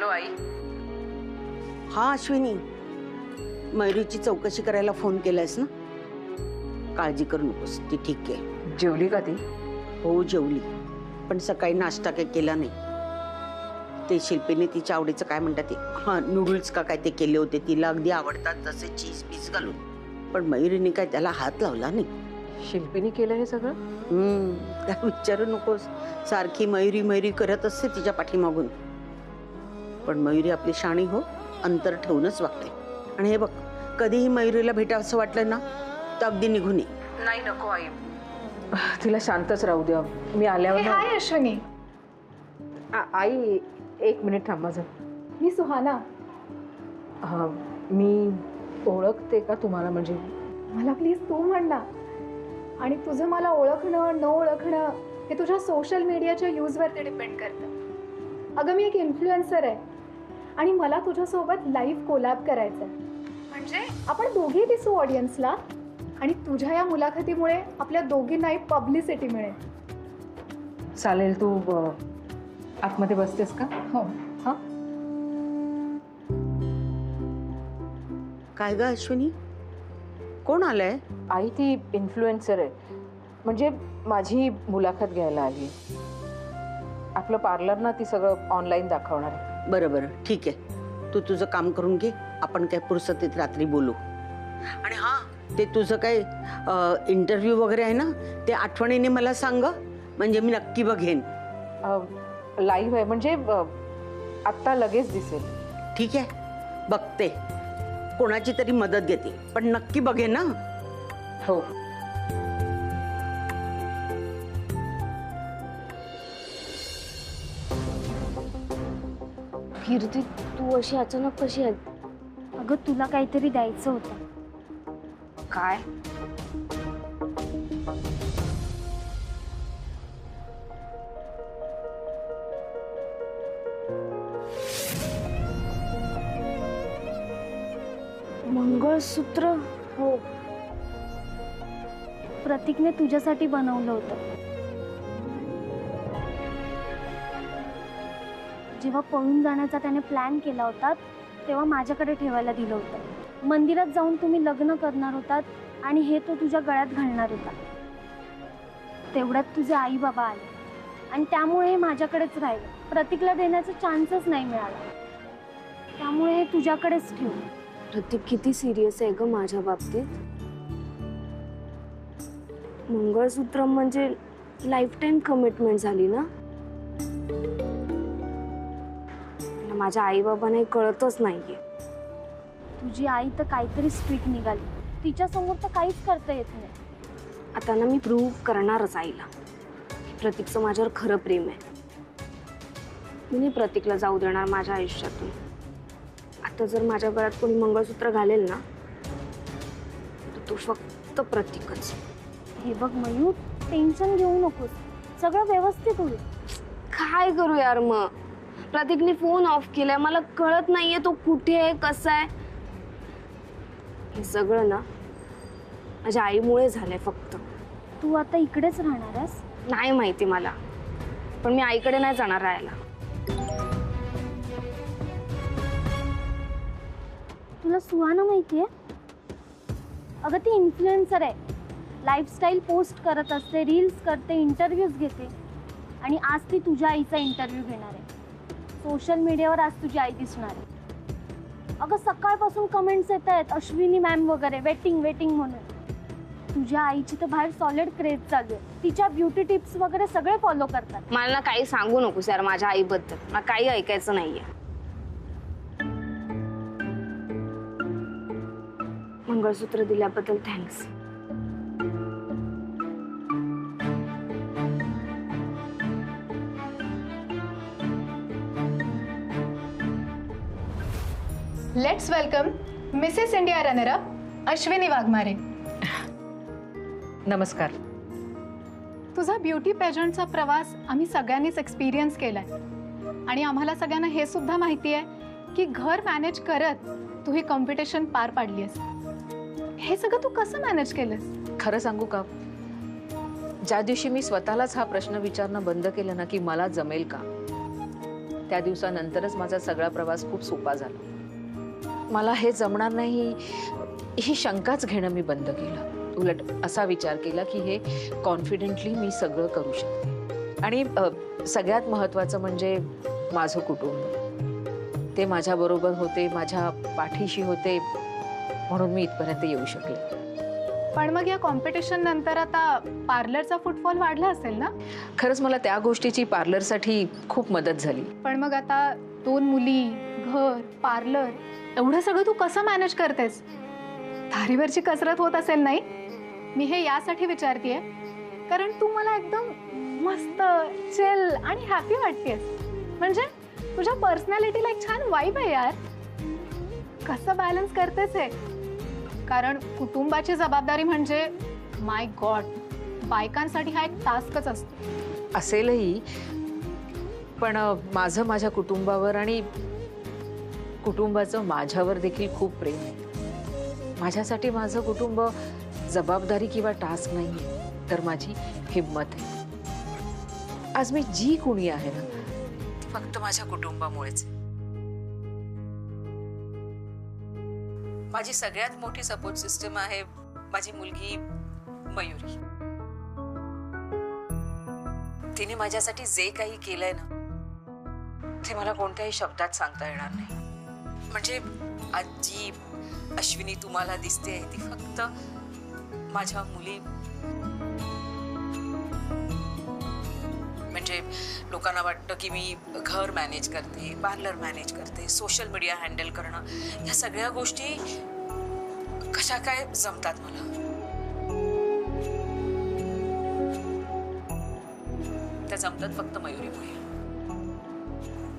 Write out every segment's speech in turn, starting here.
आई? हा अश्विनी, मयुरीची चौकशी करायला फोन केलायस ना? काळजी करू नकोस, ती ठीक आहे. जेवली का ती? हो जेवली, पण सकाळी नाश्ता काही केला नाही. ते शिल्पीने तिच्या आवडीचं काय म्हणतात ते, हा नूडल्स का काय ते केले होते, तिला अगदी आवडतात तसे चीज पीस घालून. पण मयुरीने काय त्याला हात लावला नाही. शिल्पीने केलं हे सगळं? काय विचारू नकोस, सारखी मयुरी मयुरी करत असते तिच्या पाठीमागून. पण मयुरी आपली शाणी हो, अंतर ठेवूनच वागते. आणि हे बघ, कधीही मयुरीला भेटावंसं वाटलं ना तर अगदी निघून ये. नाही नको आई, तिला शांतच राहू द्या. मी आल्यावर हाय अश्विनी. आई एक मिनिट थांबा जर. मी सुहाना. मी ओळखते का तुम्हाला? म्हणजे मला प्लीज तू म्हण ना. आणि तुझं मला ओळखणं न ओळखणं हे तुझ्या सोशल मीडियाच्या यूजवरती डिपेंड करतं. अगं मी एक इन्फ्लुएन्सर आहे आणि मला तुझ्यासोबत लाईव्ह कोलॅब करायचं आहे. म्हणजे आपण दोघी दिसू ऑडियन्सला आणि तुझ्या या मुलाखतीमुळे आपल्या दोघींनाही पब्लिसिटी मिळेल. चालेल, तू आतमध्ये बसतेस का? हो. हा. काय ग अश्विनी, कोण आलंय? आई ती इन्फ्लुएन्सर आहे, म्हणजे माझी मुलाखत घ्यायला आली. आपलं पार्लर ना ती सगळं ऑनलाईन दाखवणार आहे. बरं बरं ठीक आहे, तू तुझं काम करून घे, आपण काय फुरसतीत रात्री बोलू. आणि हा, ते तुझं काय इंटरव्ह्यू वगैरे आहे ना, ते आठवणीने मला सांग, म्हणजे मी नक्की बघेन. लाईव्ह आहे म्हणजे आत्ता लगेच दिसेल. ठीक आहे, बघते, कोणाची तरी मदत घेते, पण नक्की बघेन ना. हो. कीर्ती, तू अशी अचानक कशी आली? अगं तुला काहीतरी द्यायचं होतं. काय? मंगळसूत्र? हो, प्रतीकने तुझ्यासाठी बनवलं होतं. जेव्हा पळून जाण्याचा त्याने प्लॅन केला होता तेव्हा माझ्याकडे ठेवायला दिलं होतं. मंदिरात जाऊन तुम्ही लग्न करणार होतात आणि हे तो तुझ्या गळ्यात घालणार होता. तेवढ्यात तुझे आई बाबा आले आणि त्यामुळे हे माझ्याकडेच राहिलं. प्रतीकला देण्याचा चान्सच नाही मिळाला, त्यामुळे हे तुझ्याकडेच ठेवलं. प्रतीक किती सिरियस आहे ग माझ्या बाबतीत. मंगळसूत्र म्हणजे लाईफ टाईम कमिटमेंट झाली ना. माझ्या आई बाबांना कळतच नाहीये. तुझी आई तर काहीतरी स्ट्रिक्ट निघाली, तिच्या समोर तर काहीच करता येत नाही. आता ना मी प्रूव्ह करणारच आईला प्रतीकचं माझ्यावर खरं प्रेम आहे. मी नाही प्रतीकला जाऊ देणार माझ्या आयुष्यातून. आता जर माझ्या गळ्यात कोणी मंगळसूत्र घालेल ना तर तो फक्त प्रतीकच. हे बघ मयूर, टेन्शन घेऊ नकोस, सगळं व्यवस्थित होईल. काय करू यार, मग प्रतीकने फोन ऑफ केलाय, मला कळत नाहीये तो कुठे आहे, कसा आहे. हे सगळं ना माझ्या आईमुळे झालंय फक्त. तू आता इकडेच राहणार आहेस? नाही माहिती मला, पण मी आईकडे नाही जाणार राहायला. तुला सुहाना माहितीये? अगं ती इन्फ्लुएन्सर आहे, लाईफस्टाईल पोस्ट करत असते, रील्स करते, इंटरव्ह्यूज घेते. आणि आज ती तुझ्या आईचा इंटरव्ह्यू घेणार आहे. सोशल मीडियावर आज तुझी आई दिसणार आहे. अगं सकाळपासून कमेंट्स येत आहेत, अश्विनी मॅम वगैरे, वेटिंग वेटिंग म्हणून. तुझ्या आईची तर बाहेर सॉलिड क्रेज चालू आहे. तिच्या ब्युटी टिप्स वगैरे सगळे फॉलो करतात. मला ना काही सांगू नकोस यार माझ्या आईबद्दल, मला काही ऐकायचं नाहीये. मंगळसूत्र दिल्याबद्दल thanks. Let's welcome Mrs India runner-up Ashwini Waghmare. नमस्कार. तुझा ब्युटी पेजंटचा प्रवास आम्ही सगळ्यांनीच एक्सपिरियन्स केलाय आणि आम्हाला सगळ्यांना हे सुद्धा माहिती आहे की घर मॅनेज करत तू ही कॉम्पिटिशन पार पाडलीस. हे सगळं तू कसं मॅनेज केलंस? खरं सांगू का, ज्या दिवशी मी स्वतःलाच हा प्रश्न विचारणं बंद केलं ना की मला जमेल का, त्या दिवसानंतरच माझा सगळा प्रवास खूप सोपा झाला. मला हे जमणार नाही ही शंकाच घेणं मी बंद केलं. उलट असा विचार केला की हे कॉन्फिडेंटली मी सगळं करू शकते. आणि सगळ्यात महत्त्वाचं म्हणजे माझं कुटुंब. ते माझ्याबरोबर होते, माझ्या पाठीशी होते, म्हणून मी इथपर्यंत येऊ शकले. पण मग या कॉम्पिटिशन नंतर आता पार्लरचा फुटफॉल वाढला असेल ना? खरंच मला त्या गोष्टीची पार्लरसाठी खूप मदत झाली. पण मग आता 2 मुली, घर, पार्लर एवढं सगळं तू कसं मॅनेज करतेस? धारीवरची कसरत होत असेल नाही? मी हे यासाठी विचारतेय कारण तू मला एकदम मस्त, चिल आणि हॅपी वाटतेस. म्हणजे तुझ्या पर्सनॅलिटीला एक छान वाईब आहे यार. कसं बॅलन्स करतेस हे? कारण कुटुंबाची जबाबदारी म्हणजे माय गॉड, बायकांसाठी हा एक टास्कच असतो. असेलही, पण माझं माझ्या कुटुंबावर आणि कुटुंबाचं माझ्यावर देखील खूप प्रेम आहे. माझ्यासाठी माझं कुटुंब जबाबदारी किंवा टास्क नाही, तर माझी हिंमत आहे. आज मी जी कुणी आहे ना, ती फक्त माझ्या कुटुंबामुळेच. माझी सगळ्यात मोठी सपोर्ट सिस्टम आहे माझी मुलगी मयुरी. तिने माझ्यासाठी जे काही केलंय ना, ते मला कोणत्याही शब्दात सांगता येणार नाही. म्हणजे आज जी अश्विनी तुम्हाला दिसते ती फक्त माझ्या मुली. म्हणजे लोकांना वाटतं की मी घर मॅनेज करते, पार्लर मॅनेज करते, सोशल मीडिया हँडल करणं, या सगळ्या गोष्टी कशा काय जमतात मला. त्या जमतात फक्त मयुरीमुळे.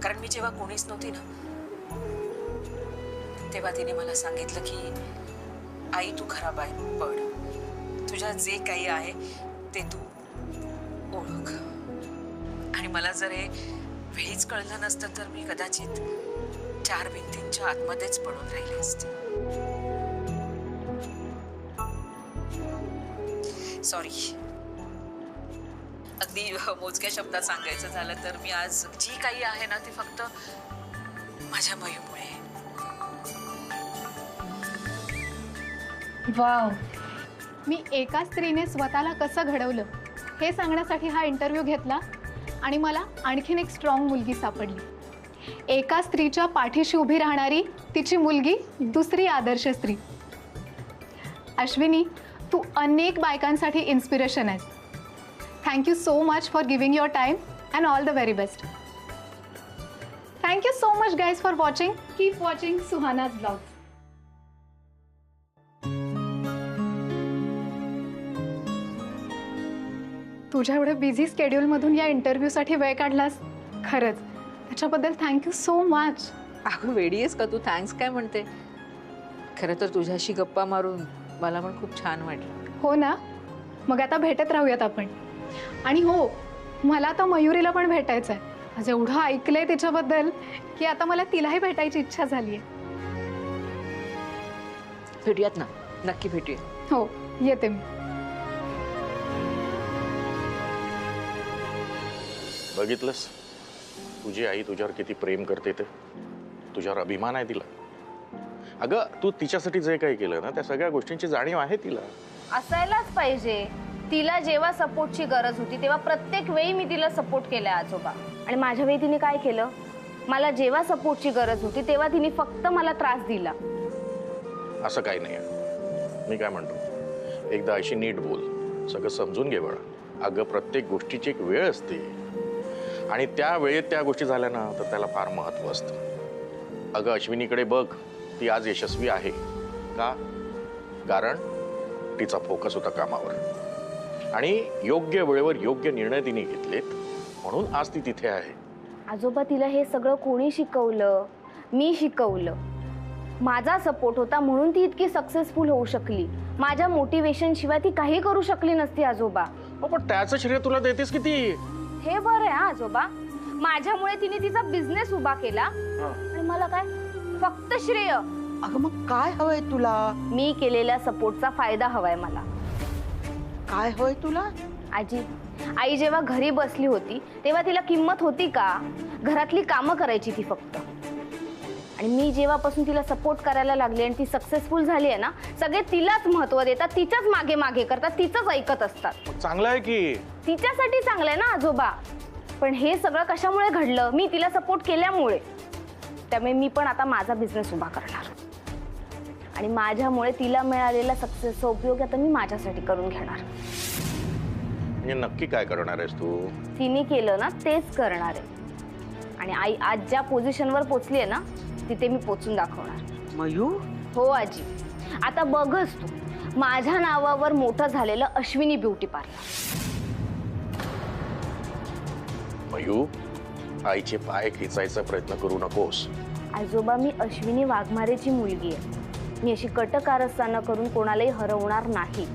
कारण मी जेव्हा कोणीच नव्हती ना, तेव्हा तिने मला सांगितलं की आई तू खराब आहे, पड. तुझ्या जे काही आहे ते तू ओळख. आणि मला जर हे वेळीच कळलं नसतं तर मी कदाचित 4 भिंतींच्या आतमध्येच पडून राहिली असते. सॉरी. अगदी मोजक्या शब्दात सांगायचं झालं तर मी आज जी काही आहे ना ती फक्त माझ्या मयूमुळे. वाव, मी एका स्त्रीने स्वतःला कसं घडवलं हे सांगण्यासाठी हा इंटरव्ह्यू घेतला आणि मला आणखीन एक स्ट्रॉंग मुलगी सापडली. एका स्त्रीच्या पाठीशी उभी राहणारी तिची मुलगी, दुसरी आदर्श स्त्री. अश्विनी, तू अनेक बायकांसाठी इन्स्पिरेशन आहेस. Thank you so much for giving your time and all the very best. Thank you so much guys for watching. Keep watching Suhana's blogs. तुझ्या एवढ्या बिझी स्केड्यूलमधून या इंटरव्ह्यूसाठी वेळ काढलास, खरंच त्याच्याबद्दल थँक्यू सो मच. अगं वेडी आहेस का तू? थँक्स काय म्हणते? खरं तर तुझ्याशी गप्पा मारून मला पण खूप छान वाटलं. हो ना, मग आता भेटत राहूयात आपण. आणि हो, मला आता मयुरीला पण भेटायचं आहे. आज एवढं ऐकलंय तिच्याबद्दल की आता मला तिलाही भेटायची इच्छा झाली आहे. भेटूयात ना, नक्की भेटूया. हो, येते मी. बघितलंस, तुझी आई तुझ्यावर किती प्रेम करते ते. तुझ्यावर अभिमान आहे तिला. अगं, तू तिच्यासाठी जे काही केलं ना, त्या सगळ्या गोष्टींची जाणीव आहे तिला. असायलाच पाहिजे. तिला जेव्हा सपोर्टची गरज होती तेव्हा प्रत्येक वेळी मी तिला सपोर्ट केलाय आजोबा. आणि माझ्या वेळी तिने काय केलं? मला जेव्हा सपोर्टची गरज होती तेव्हा तिने फक्त मला त्रास दिला. असं काही नाही आहे. मी काय म्हणतो, एकदा अशी नीट बोल, सगळं समजून घे बाळा. अगं, प्रत्येक गोष्टीची एक वेळ असते आणि त्या वेळेत त्या गोष्टी झाल्या ना तर त्याला फार महत्त्व असतं. अगं, अश्विनीकडे बघ, ती आज यशस्वी आहे का? कारण तिचा फोकस होता कामावर आणि योग्य वेळेवर योग्य निर्णय तिने घेतलेत, म्हणून आज ती तिथे आहे. आजोबा, तिला हे सगळं कोणी शिकवलं? मी शिकवलं. माझा सपोर्ट होता म्हणून ती इतकी सक्सेसफुल होऊ शकली. माझ्या मोटिवेशन शिवाय ती काही करू शकली नसती आजोबा. पण त्याचं श्रेय तुला देतेस किती? हे बरं आहे आजोबा. माझ्यामुळे तिने तिचा बिझनेस उभा केला आणि मला काय? फक्त श्रेय. अगं, मग काय हवंय तुला? मी केलेल्या सपोर्टचा फायदा हवाय मला. काय हवंय तुला? आजी, आई जेव्हा घरी बसली होती तेव्हा तिला किंमत होती का? घरातली कामं करायची ती फक्त. आणि मी जेव्हापासून तिला सपोर्ट करायला लागले आणि ती सक्सेसफुल झाली आहे ना, सगळे तिलाच महत्त्व देतात, तिच्याच मागे मागे करतात, तिचंच ऐकत असतात. चांगलं आहे की. तिच्यासाठी चांगलं आहे ना आजोबा. पण हे सगळं कशामुळे घडलं? मी तिला सपोर्ट केल्यामुळे. त्यामुळे मी पण आता माझा बिझनेस उभा करणार आणि माझ्यामुळे तिला मिळालेला सक्सेसचा उपयोग आता मी माझ्यासाठी करून घेणार. म्हणजे नक्की काय करणार आहेस तू? तिने केलं ना तेच करणार आहे. आणि आई आज ज्या पोझिशनवर पोचली आहे ना, तिथे मी पोचून दाखवणार. मयू, हो आजी. आता बघच तू, माझ्या नावावर मोठं झालेलं अश्विनी ब्युटी पार्लर. मयू, आईचे पाय खेचायचा प्रयत्न करू नकोस. आजोबा, मी अश्विनी वाघमारेची मुलगी आहे. मी अशी कटकारस्थानं करून कोणालाही हरवणार नाही.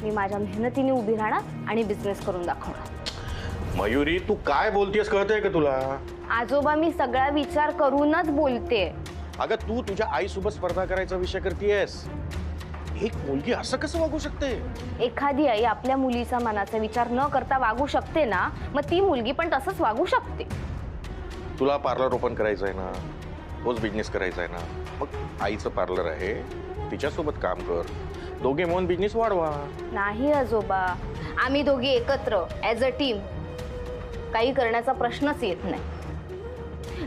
मी माझ्या मेहनतीने उभी राहणार आणि बिझनेस करून दाखवणार. मयुरी, तू काय बोलतेस कळतंय का तुला? आजोबा, मी सगळा विचार करूनच बोलते. अगं, तू तुझ्या आईसोबत स्पर्धा करायचा विषय करतेयस. एक मुलगी असं कसं वागू शकते? एखादी आई आपल्या मुलीचा मनाचा विचार न करता वागू शकते ना, मग ती मुलगी पण तसंच वागू शकते. तुला पार्लर ओपन करायचं आहे ना, तोच बिझनेस करायचा आहे ना, मग आईचं पार्लर आहे, तिच्यासोबत काम कर. दोघे मिळून बिझनेस वाढवा. नाही आजोबा, आम्ही दोघी एकत्र ॲज अ टीम काही करण्याचा प्रश्नच येत नाही.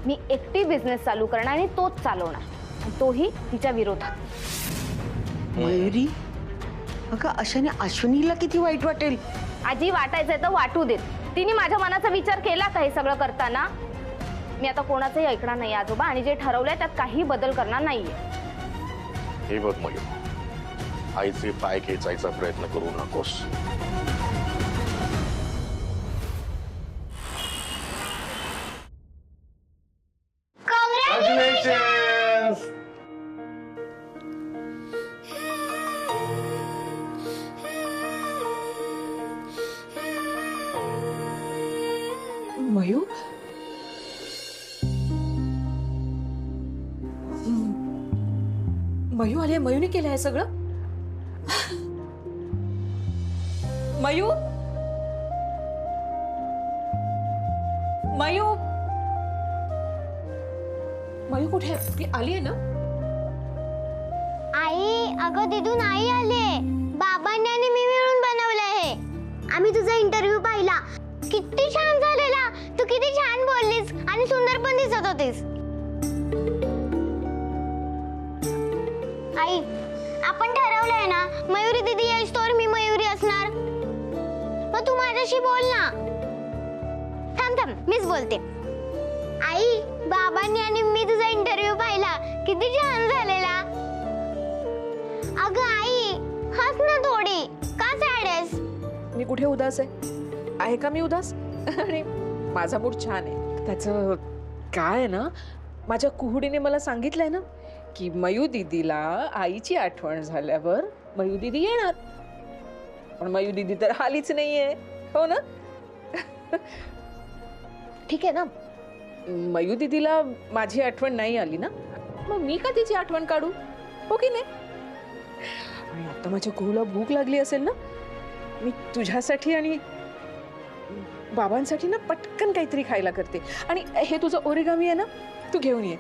मी एकटी बिझनेस चालू करणार आणि तोच चालवणार, तोही तिच्या विरोधात. मयुरी, अगं अशाने अश्विनीला किती वाईट वाटेल. आजी, वाटायचंय तर वाटू देत. तिने माझ्या मनाचा विचार केला का हे सगळं करताना? मी आता कोणाचंही ऐकणार नाही आजोबा, आणि जे ठरवलंय त्यात काही बदल करणार नाहीये. हे बघ मयूर, आईचे पाय खेचायचा प्रयत्न करू नकोस. Congratulations! मयू, मयू आली. मयूने केलं आहे सगळं. मयू, मयू, मयू कुठे आहे? ती आली आहे ना? आई, अगं दिदून आई आले. बाबांनी आणि मी मिळून बनवलं आहे. आम्ही तुझा इंटरव्ह्यू पाहिला. किती छान झालेला. तू किती छान बोललीस आणि सुंदर पण दिसत होतीस. आई, आपण ठरवलंय ना, मयुरी दीदी येईस तोवर मी मयुरी असणार. मग तू माझ्याशी बोल ना. थांब थांब, मीच बोलते. आई, बाबांनी आणि मी तुझा इंटरव्ह्यू पाहिला. किती छान झालेला. अगं आई, हस ना थोडी. का सॅड आहेस? मी कुठे उदास आहे का? मी उदास? आणि माझा मूड छान आहे. त्याचं काय आहे ना, माझ्या कुहुडीने मला सांगितलंय ना की मयू दीदीला आईची आठवण झाल्यावर मयू दीदी येणार. पण मयू दीदी तर आलीच नाहीये. हो ना? ठीक आहे ना, मयू दीदीला माझी आठवण नाही आली ना, मग मी का तिची आठवण काढू? हो की नाही? आणि आता माझ्या कुहूला भूक लागली असेल ना, मी तुझ्यासाठी आणि बाबांसाठी ना पटकन काहीतरी खायला करते. आणि हे तुझं ओरिगामी आहे ना, तू घेऊन ये.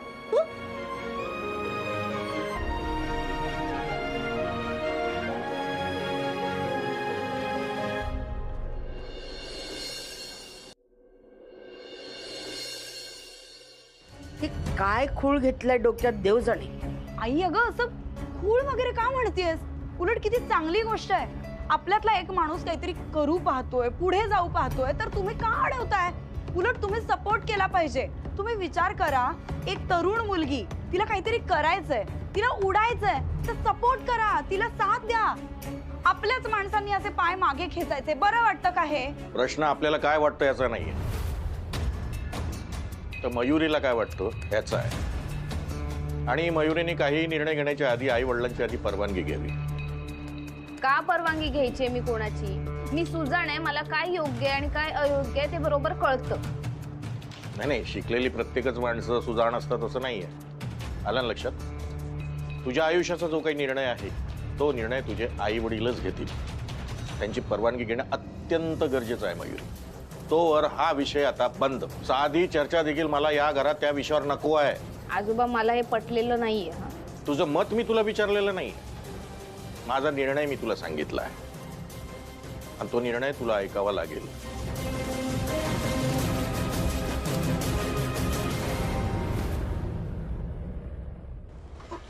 हे काय खूळ घेतलाय डोक्यात देव जाणे. आई, अगं असं खूळ वगैरे का म्हणतेस? उलट किती चांगली गोष्ट आहे. आपल्यातला एक माणूस काहीतरी करू पाहतोय, पुढे जाऊ पाहतोय, तर तुम्ही का अडवताय? उलट तुम्ही सपोर्ट केला पाहिजे. तुम्ही विचार करा, एक तरुण मुलगी, तिला काहीतरी करायचंय, तिला उडायचंय, तर सपोर्ट करा, तिला साथ द्या. आपल्याच माणसांनी असे पाय मागे खेचायचे बरं वाटतं का? हे प्रश्न आपल्याला काय वाटतं याचा नाहीये, तर मयुरीला काय वाटतं याचा आहे. आणि मयुरीने काही निर्णय घेण्याच्या आधी आई वडिलांची आधी परवानगी घ्यावी. का परवानगी घ्यायची मी कोणाची? मी सुजाण आहे. मला काय योग्य आहे आणि काय अयोग्य आहे ते बरोबर कळतं. नाही, शिकलेली प्रत्येकच माणसं सुजाण असतात असं नाहीये. आलं ना लक्षात? तुझ्या आयुष्याचा जो काही निर्णय आहे तो निर्णय तुझे आई वडीलच घेतील. त्यांची परवानगी घेणं अत्यंत गरजेचं आहे मयूरी. तोवर हा विषय आता बंद. साधी चर्चा देखील मला या घरात त्या विषयावर नको आहे. आजोबा मला हे पटलेलं नाहीये. हा तुझं मत मी तुला विचारलेलं नाही. माझा निर्णय मी तुला सांगितला आहे आणि तो निर्णय तुला ऐकावा लागेल.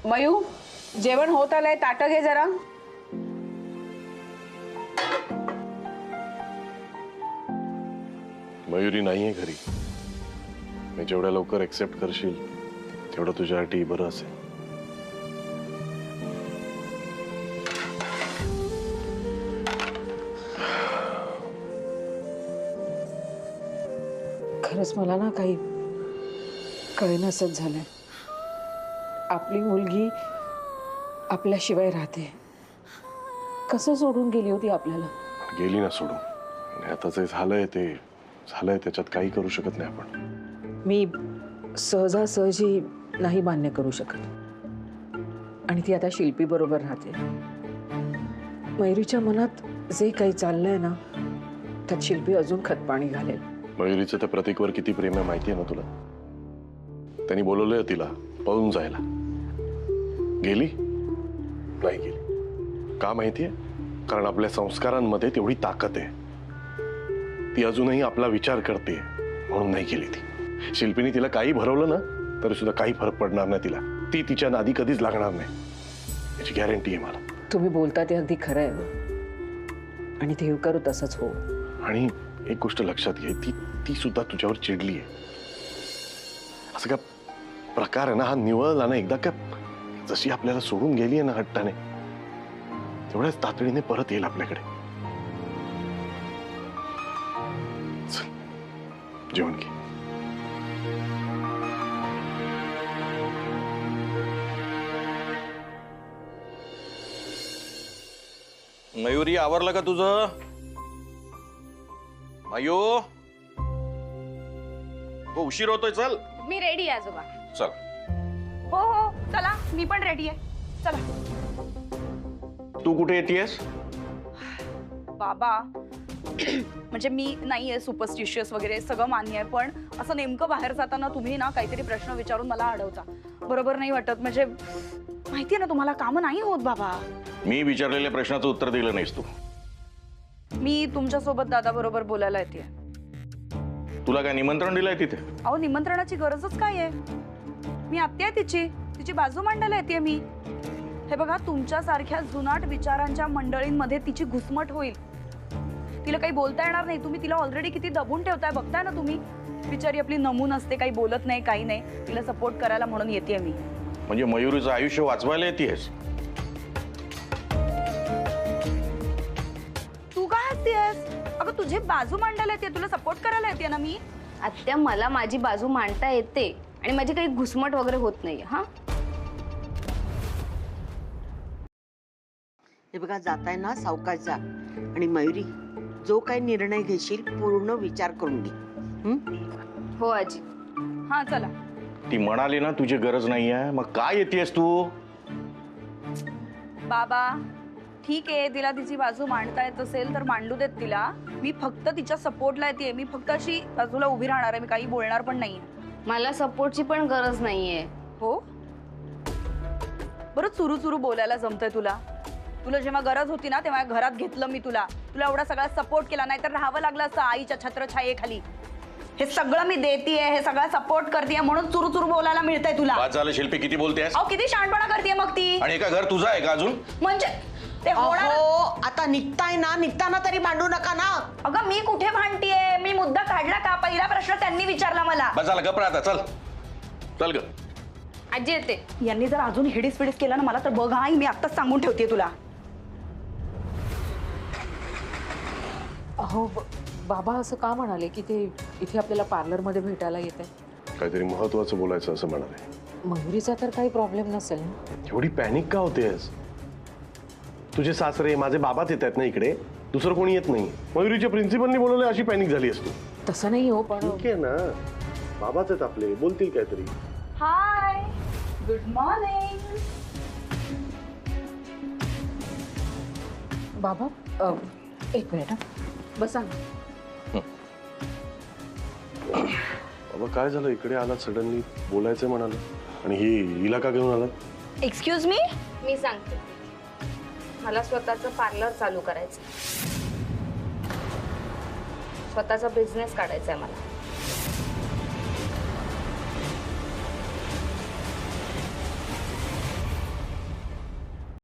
मयू, जेवण होत आलंय, ताटं घे जरा. मयुरी नाहीये घरी. मी जेवढ्या लवकर एक्सेप्ट करशील तेवढं तुझ्यासाठी बरं असेल. खरंच मला ना काही कळेनासच झालंय. आपली मुलगी आपल्याशिवाय राहते. कसं सोडून गेली होती आपल्याला? गेली ना सोडून. आणि आता जे झालंय ते झालंय, त्याच्यात काही करू शकत नाही आपण. मी सहजासहजी नाही मान्य करू शकत. आणि ती आता शिल्पी बरोबर राहते. मयुरीच्या मनात जे काही चाललंय ना, त्यात शिल्पी अजून खतपाणी घालेल. मयुरीचं त्या प्रतीकवर किती प्रेम आहे माहितीये ना तुला. त्यांनी बोलवलंय तिला पळून जायला. गेली नाही गेली. का माहितीये? कारण आपल्या संस्कारांमध्ये तेवढी ताकद आहे. ती अजूनही आपला विचार करते म्हणून नाही गेली ती. शिल्पीने तिला काही भरवलं ना तरी सुद्धा काही फरक पडणार नाही तिला. ती तिच्या नादी कधीच लागणार नाही याची गॅरंटी आहे मला. तुम्ही बोलता ते अगदी खरं आहे आणि ते करू तसंच हो. आणि एक गोष्ट लक्षात घे, ती सुद्धा तुझ्यावर चिडली आहे. असं का प्रकार आहे ना हा निवळला ना एकदा. का जशी आपल्याला सोडून गेली आहे ना हट्टाने, तेवढ्याच तातडीने परत येईल आपल्याकडे. चल, जेवण घे. मयुरी, आवरलं का तुझं? मयू, हो उशीर होतोय. चल. मी रेडी आहे आजोबा. चल. हो हो चला, मी पण रेडी आहे. चला. तू कुठे येतेस? बाबा म्हणजे मी नाहीये सुपरस्टिशियस वगैरे, सगळं मान्य आहे. पण असं नेमकं बाहेर जाताना तुम्ही ना काहीतरी प्रश्न विचारून मला अडवता. बरोबर नाही वाटत. म्हणजे माहितीये ना तुम्हाला कामं नाही होत बाबा. मी विचारलेल्या प्रश्नाचं उत्तर दिलं नाहीस तू. मी तुमच्यासोबत दादा बरोबर बोलायला येते. तुला काय निमंत्रण दिलंय तिथे? अहो निमंत्रणाची गरजच काय आहे? मी आत्या आहे तिची बाजू मांडायला येते मी. हे बघा, तुमच्यासारख्या जुनाट विचारांच्या मंडळींमध्ये तिची घुसमट होईल. तिला काही बोलता येणार नाही. तुम्ही तिला ऑलरेडी किती दबून ठेवताय बघताय ना तुम्ही. बिचारी आपली नमून असते, काही बोलत नाही, काही नाही. तिला सपोर्ट करायला म्हणून येते मी. म्हणजे मयुरीचं आयुष्य वाचवायला येतेस? तू काय हसतेस? अगं तुझी बाजू मांडायला येते, तुला सपोर्ट करायला येते ना मी. आत्या, मला माझी बाजू मांडता येते आणि माझी काही घुसमट वगैरे होत नाहीये. हा हे बघा, जाताय ना सावकाश जा. आणि मयुरी, जो काही निर्णय घेशील पूर्ण विचार करून घे. हो आजी. हा चला. ती म्हणाली ना तुझी गरज नाहीये, मग काय येतेस तू? बाबा ठीक आहे, तिला तिची बाजू मांडता येत असेल तर मांडू देत तिला. मी फक्त तिच्या सपोर्टला येते. मी फक्त अशी बाजूला उभी राहणार आहे. मी काही बोलणार पण नाही. मला सपोर्टची पण गरज नाहीये. हो बरं, चुरू चुरू बोलायला जमतंय तुला. तुला जेव्हा गरज होती ना तेव्हा घरात घेतलं मी तुला एवढा सगळा सपोर्ट केला. नाहीतर राहावं लागलं असतं आईच्या छत्रछायेखाली. हे सगळं मी देतीये, हे सगळं सपोर्ट करतेय म्हणून चुरू चुरू बोलायला मिळतंय तुला. आज झालं शिल्पी, किती बोलतेस? अहो किती शहाणपणा करतेय मग ती. आणि एका घर तुझं आहे का अजून? म्हणजे ते होणार. आता निघताय ना, निघताना तरी भांडू नका ना. अगं मी कुठे भांडतीये? मी मुद्दा काढला का? पहिला प्रश्न त्यांनी विचारला मला. बस झालं, गप्प राहता. चल चल ग. आजी येते. यांनी जर अजून हिडीस फिडीस केला ना मला तर बघ आई, मी आत्ताच सांगून ठेवते तुला. अहो बाबा असं का म्हणाले की ते इथे आपल्याला पार्लरमध्ये भेटायला येत आहे? काहीतरी महत्वाचं बोलायचं असं म्हणाले. मयुरीचा तर काही प्रॉब्लेम नसेल ना? एवढी पॅनिक का होतेस? तुझे सासरे माझे बाबाच येत आहेत ना इकडे, दुसरं कोणी येत नाही. मयुरीच्या प्रिन्सिपलनी बोलवलंय अशी पॅनिक झाली असतो. तसं नाही हो, पण ठीक आहे ना, बाबाच आहेत आपले, बोलतील काहीतरी. हाय, गुड मॉर्निंग. बाबा एक मिनिट हं. बसा ना. बाबा काय झालं इकडे आलात सडनली बोलायचं म्हणाल आणि हिला का घेऊन आलात? Excuse me. मी सांगते, मला स्वतःचं पार्लर चालू करायचं, स्वतःचा बिझनेस काढायचा आहे मला.